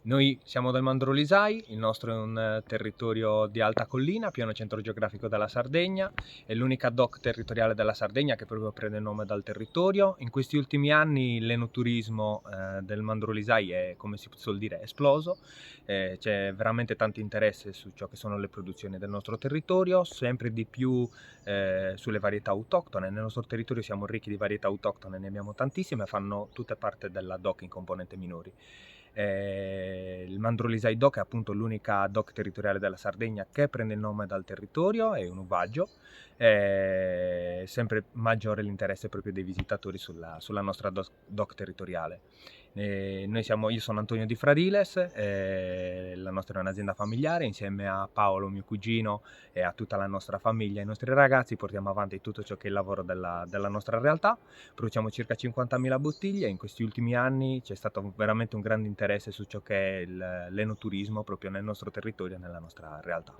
Noi siamo del Mandrolisai, il nostro è un territorio di alta collina, pieno centro geografico della Sardegna, è l'unica DOC territoriale della Sardegna che proprio prende il nome dal territorio. In questi ultimi anni l'enoturismo del Mandrolisai è, come si suol dire, esploso, c'è veramente tanto interesse su ciò che sono le produzioni del nostro territorio, sempre di più sulle varietà autoctone. Nel nostro territorio siamo ricchi di varietà autoctone, ne abbiamo tantissime, fanno tutte parte della DOC in componente minori. Il Mandrolisai DOC è appunto l'unica DOC territoriale della Sardegna che prende il nome dal territorio, è un uvaggio, sempre maggiore l'interesse proprio dei visitatori sulla nostra DOC territoriale. Io sono Antonio Di Fradiles, la nostra è un'azienda familiare, insieme a Paolo, mio cugino, e a tutta la nostra famiglia, i nostri ragazzi, portiamo avanti tutto ciò che è il lavoro della nostra realtà. Produciamo circa 50.000 bottiglie e in questi ultimi anni c'è stato veramente un grande interesse su ciò che è l'enoturismo proprio nel nostro territorio e nella nostra realtà.